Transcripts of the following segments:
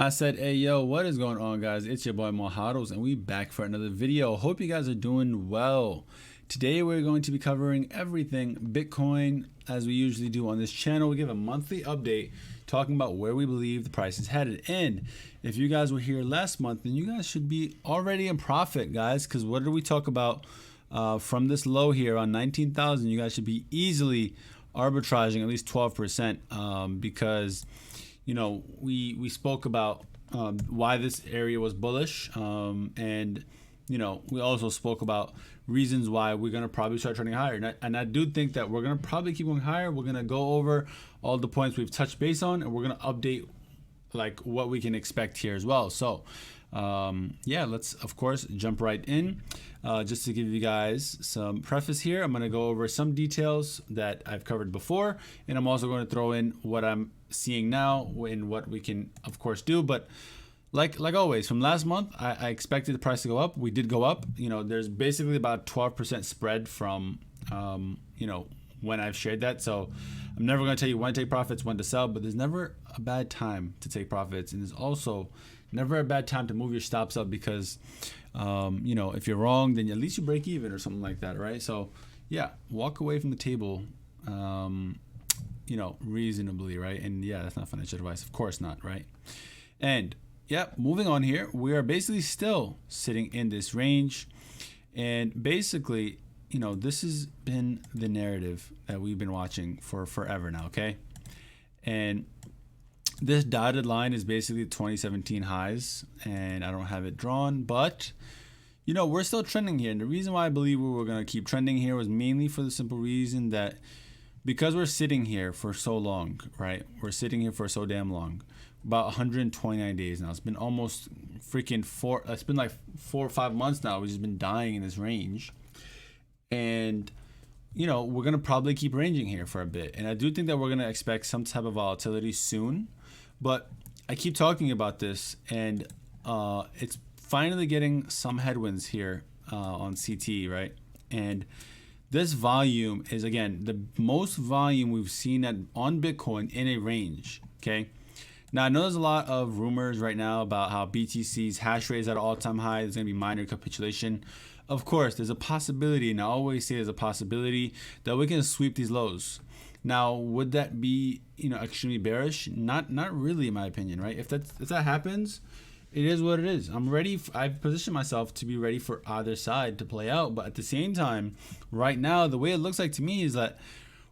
I said, hey, yo, what is going on, guys? It's your boy Mojados, and we back for another video. Hope you guys are doing well. Today, we're going to be covering everything Bitcoin, as we usually do on this channel. We give a monthly update talking about where we believe the price is headed. And if you guys were here last month, then you guys should be already in profit, guys, because what did we talk about from this low here on 19,000? You guys should be easily arbitraging at least 12% because you know, we spoke about why this area was bullish, and you know, we also spoke about reasons why we're gonna probably start trending higher. And I do think that we're gonna probably keep going higher. We're gonna go over all the points we've touched base on, and we're gonna update like what we can expect here as well. So yeah, let's of course jump right in. Just to give you guys some preface here, I'm going to go over some details that I've covered before, and I'm also going to throw in what I'm seeing now and what we can of course do. But like always, from last month, I expected the price to go up. We did go up. You know, there's basically about 12% spread from you know, when I've shared that. So I'm never going to tell you when to take profits, when to sell, but there's never a bad time to take profits, and there's also never a bad time to move your stops up because you know, if you're wrong, then at least you break even or something like that, right? So yeah, walk away from the table you know, reasonably, right? And yeah, that's not financial advice, of course not, right? And yeah, moving on here, we are basically still sitting in this range, and basically, you know, this has been the narrative that we've been watching for forever now, okay? And this dotted line is basically 2017 highs, and I don't have it drawn, but you know, we're still trending here. And the reason why I believe we were going to keep trending here was mainly for the simple reason that because we're sitting here for so long, right? We're sitting here for so damn long, about 129 days now. It's been almost freaking it's been like 4 or 5 months now. We've just been dying in this range. And you know, we're going to probably keep ranging here for a bit. And I do think that we're going to expect some type of volatility soon. But I keep talking about this, and it's finally getting some headwinds here on CT, right? And this volume is, again, the most volume we've seen on Bitcoin in a range, okay? Now, I know there's a lot of rumors right now about how BTC's hash rate is at an all-time high. There's going to be minor capitulation. Of course, there's a possibility, and I always say there's a possibility that we can sweep these lows. Now, would that be, you know, extremely bearish? Not really, in my opinion, right? If that happens, it is what it is. I'm ready. I've positioned myself to be ready for either side to play out. But at the same time, right now, the way it looks like to me is that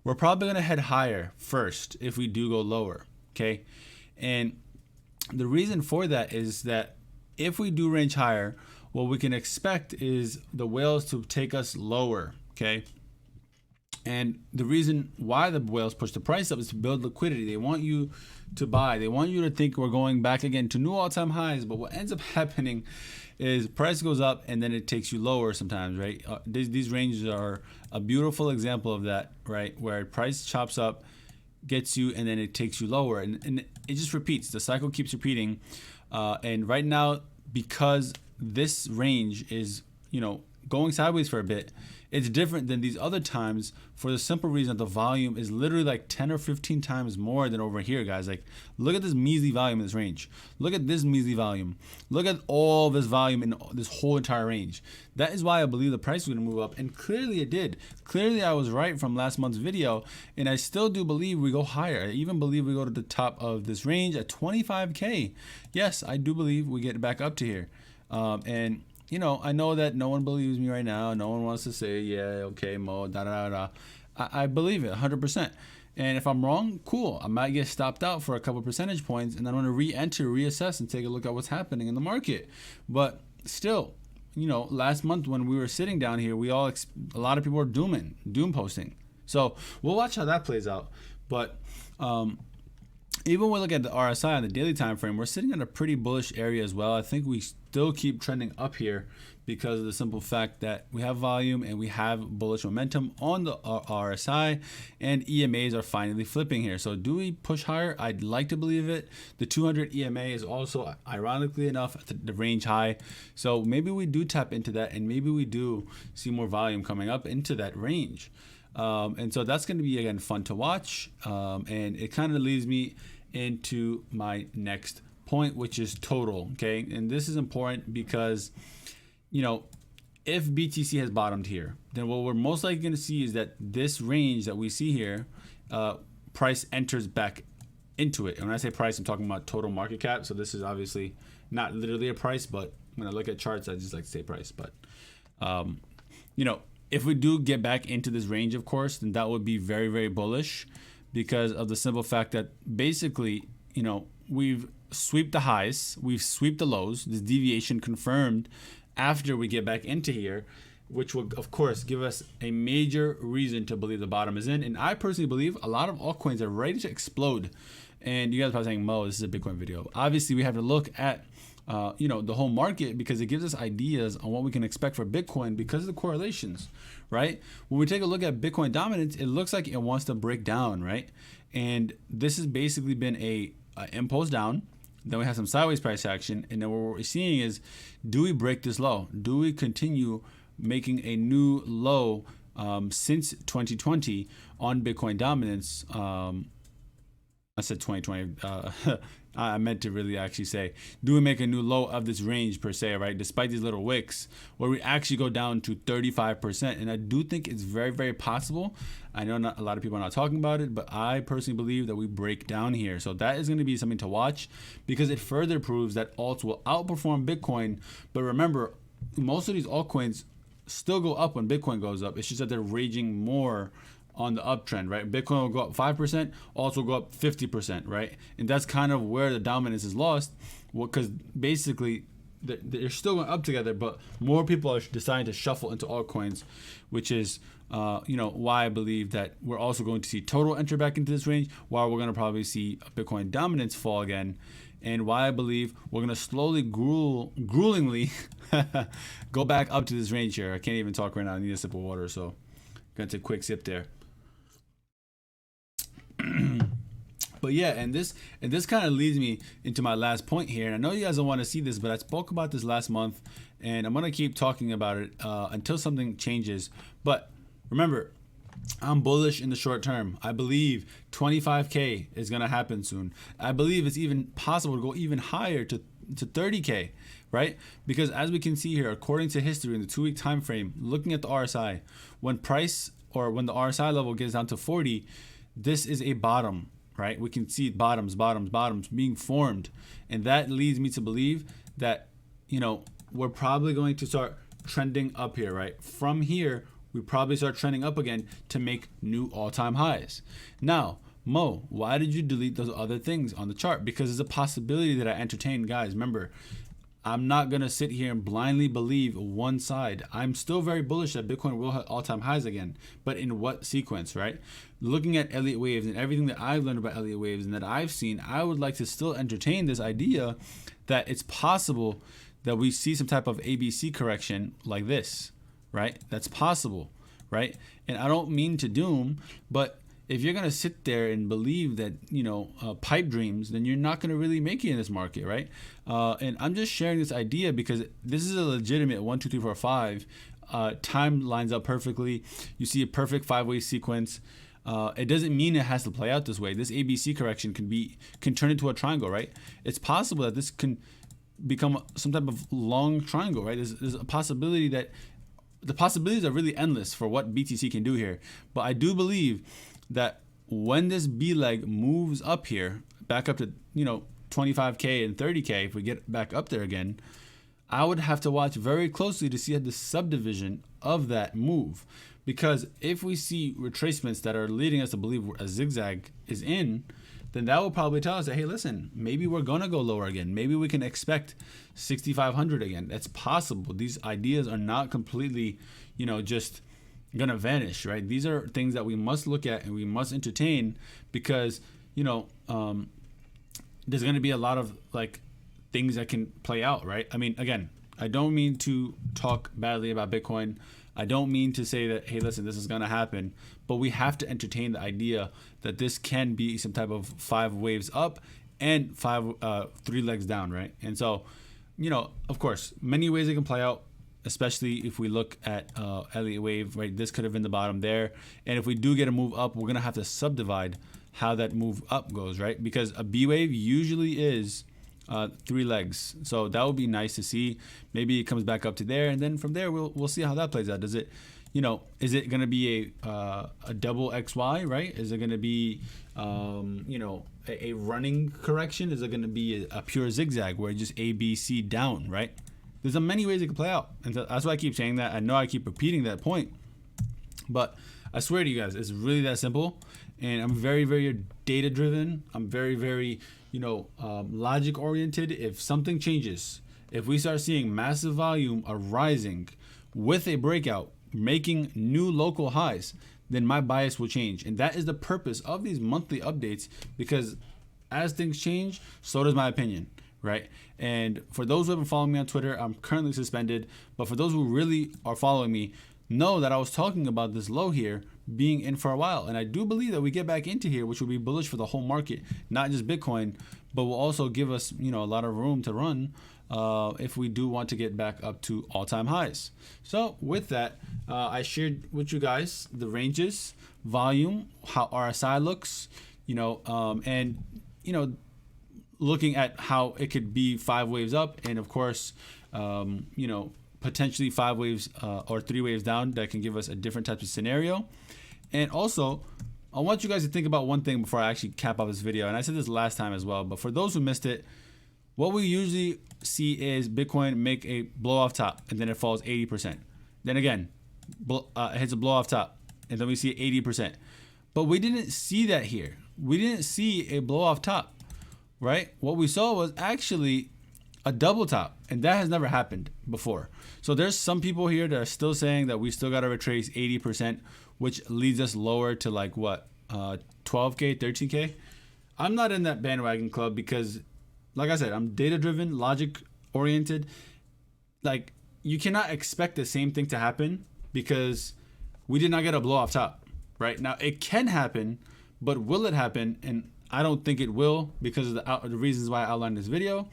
we're probably going to head higher first if we do go lower, okay? And the reason for that is that if we do range higher, what we can expect is the whales to take us lower, okay? And the reason why the whales push the price up is to build liquidity. They want you to buy. They want you to think we're going back again to new all-time highs. But what ends up happening is price goes up and then it takes you lower sometimes, right? These ranges are a beautiful example of that, right? Where price chops up, gets you, and then it takes you lower. And it just repeats. The cycle keeps repeating. And right now, because this range is, you know, going sideways for a bit, it's different than these other times for the simple reason that the volume is literally like 10 or 15 times more than over here, guys. Like, look at this measly volume in this range. Look at this measly volume. Look at all this volume in this whole entire range. That is why I believe the price was going to move up, and clearly it did. Clearly I was right from last month's video, and I still do believe we go higher. I even believe we go to the top of this range at 25K. Yes, I do believe we get back up to here. And you know, I know that no one believes me right now. No one wants to say, yeah, okay, Mo, da da da. I believe it 100%. And if I'm wrong, cool. I might get stopped out for a couple percentage points, and then I'm going to re-enter, reassess, and take a look at what's happening in the market. But still, you know, last month when we were sitting down here, a lot of people were doom posting. So we'll watch how that plays out. But even when we look at the RSI on the daily time frame, we're sitting in a pretty bullish area as well. I think we still keep trending up here because of the simple fact that we have volume and we have bullish momentum on the RSI, and EMAs are finally flipping here. So do we push higher? I'd like to believe it. The 200 EMA is also, ironically enough, at the range high. So maybe we do tap into that, and maybe we do see more volume coming up into that range. And so that's going to be, again, fun to watch. And it kind of leads me into my next point, which is total. Okay, and this is important because, you know, if BTC has bottomed here, then what we're most likely going to see is that this range that we see here, price enters back into it. And when I say price, I'm talking about total market cap. So this is obviously not literally a price, but when I look at charts, I just like to say price. But, you know, if we do get back into this range, of course, then that would be very, very bullish because of the simple fact that basically, you know, we've swept the highs, we've swept the lows, this deviation confirmed after we get back into here, which will of course give us a major reason to believe the bottom is in. And I personally believe a lot of altcoins are ready to explode. And you guys are probably saying, Mo, this is a Bitcoin video. Obviously we have to look at you know, the whole market because it gives us ideas on what we can expect for Bitcoin because of the correlations, right? When we take a look at Bitcoin dominance, it looks like it wants to break down, right? And this has basically been a impulse down. Then we have some sideways price action, and then what we're seeing is, do we break this low? Do we continue making a new low since 2020 on Bitcoin dominance? I said 2020. I meant to really actually say, do we make a new low of this range per se, right? Despite these little wicks, where we actually go down to 35%. And I do think it's very, very possible. I know not a lot of people are not talking about it, but I personally believe that we break down here. So that is going to be something to watch because it further proves that alts will outperform Bitcoin. But remember, most of these altcoins still go up when Bitcoin goes up. It's just that they're raging more on the uptrend, right? Bitcoin will go up 5%, also go up 50%, right? And that's kind of where the dominance is lost, because basically they're still going up together, but more people are deciding to shuffle into altcoins, which is, you know, why I believe that we're also going to see total enter back into this range, while we're going to probably see Bitcoin dominance fall again, and why I believe we're going to slowly, gruelingly go back up to this range here. I can't even talk right now. I need a sip of water, so I'm going to take a quick sip there. But yeah, and this kind of leads me into my last point here. And I know you guys don't want to see this, but I spoke about this last month, and I'm gonna keep talking about it until something changes. But remember, I'm bullish in the short term. I believe 25K is gonna happen soon. I believe it's even possible to go even higher to 30K, right? Because as we can see here, according to history in the 2-week time frame, looking at the RSI, when the RSI level gets down to 40, this is a bottom, right? We can see bottoms being formed. And that leads me to believe that, you know, we're probably going to start trending up here, right? From here, we probably start trending up again to make new all-time highs. Now, Mo, why did you delete those other things on the chart? Because there's a possibility that I entertain, guys. Remember, I'm not going to sit here and blindly believe one side. I'm still very bullish that Bitcoin will hit all-time highs again, but in what sequence, right? Looking at Elliot waves and everything that I've learned about Elliot waves and that I've seen, I would like to still entertain this idea that it's possible that we see some type of ABC correction like this, right? That's possible, right? And I don't mean to doom, but if you're going to sit there and believe that, you know, pipe dreams, then you're not going to really make it in this market, right? And I'm just sharing this idea because this is a legitimate 1, 2, 3, 4, 5. Time lines up perfectly. You see a perfect 5-way sequence. It doesn't mean it has to play out this way. This ABC correction can turn into a triangle, right? It's possible that this can become some type of long triangle, right? There's a possibility that the possibilities are really endless for what BTC can do here. But I do believe that when this B leg moves up here, back up to, you know, 25K and 30K, if we get back up there again, I would have to watch very closely to see the subdivision of that move. Because if we see retracements that are leading us to believe a zigzag is in, then that will probably tell us that, hey, listen, maybe we're going to go lower again. Maybe we can expect 6,500 again. That's possible. These ideas are not completely, you know, just gonna vanish, right? These are things that we must look at and we must entertain because, you know, there's gonna be a lot of like things that can play out, right? I mean, again, I don't mean to talk badly about Bitcoin. I don't mean to say that, hey, listen, this is gonna happen, but we have to entertain the idea that this can be some type of 5 waves up and 3 legs down, right? And so, you know, of course, many ways it can play out, especially if we look at Elliot wave, right? This could have been the bottom there. And if we do get a move up, we're going to have to subdivide how that move up goes, right? Because a B wave usually is 3 legs. So that would be nice to see. Maybe it comes back up to there, and then from there we'll see how that plays out. Does it, is it going to be a double XY, right? Is it going to be a running correction? Is it going to be a pure zigzag where it's just A, B, C down, right? There's many ways it can play out, and so that's why I keep saying that. I know I keep repeating that point, but I swear to you guys, it's really that simple. And I'm very, very data driven. I'm very, very, logic oriented. If something changes, if we start seeing massive volume arising with a breakout, making new local highs, then my bias will change. And that is the purpose of these monthly updates, because as things change, so does my opinion, right? And for those who have been following me on Twitter, I'm currently suspended. But for those who really are following me, know that I was talking about this low here being in for a while. And I do believe that we get back into here, which will be bullish for the whole market, not just Bitcoin, but will also give us, a lot of room to run if we do want to get back up to all-time highs. So with that, I shared with you guys the ranges, volume, how RSI looks, and, looking at how it could be 5 waves up, and of course, potentially 5 waves or 3 waves down that can give us a different type of scenario. And also, I want you guys to think about one thing before I actually cap off this video. And I said this last time as well, but for those who missed it, what we usually see is Bitcoin make a blow off top and then it falls 80%. Then again, it hits a blow off top and then we see 80%. But we didn't see that here. We didn't see a blow off top, right? What we saw was actually a double top, and that has never happened before. So there's some people here that are still saying that we still got to retrace 80%, which leads us lower to like what, 12K, 13K. I'm not in that bandwagon club because, like I said, I'm data driven, logic oriented. Like, you cannot expect the same thing to happen because we did not get a blow off top, right? Now it can happen, but will it happen? And I don't think it will, because of the reasons why I outlined this video.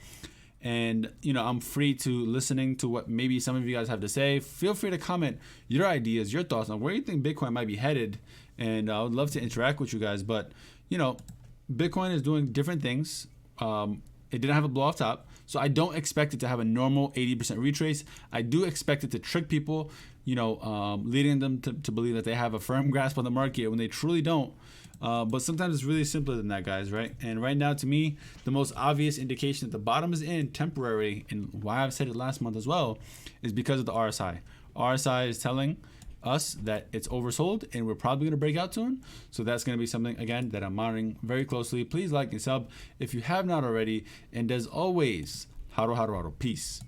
And, I'm free to listening to what maybe some of you guys have to say. Feel free to comment your ideas, your thoughts on where you think Bitcoin might be headed. And I would love to interact with you guys. But, Bitcoin is doing different things. It didn't have a blow off top. So I don't expect it to have a normal 80% retrace. I do expect it to trick people, leading them to believe that they have a firm grasp on the market when they truly don't. But sometimes it's really simpler than that, guys, right? And right now, to me, the most obvious indication that the bottom is in temporary, and why I've said it last month as well, is because of the RSI. RSI is telling us that it's oversold and we're probably going to break out soon. So that's going to be something, again, that I'm monitoring very closely. Please like and sub if you have not already. And as always, haro haro haro, peace.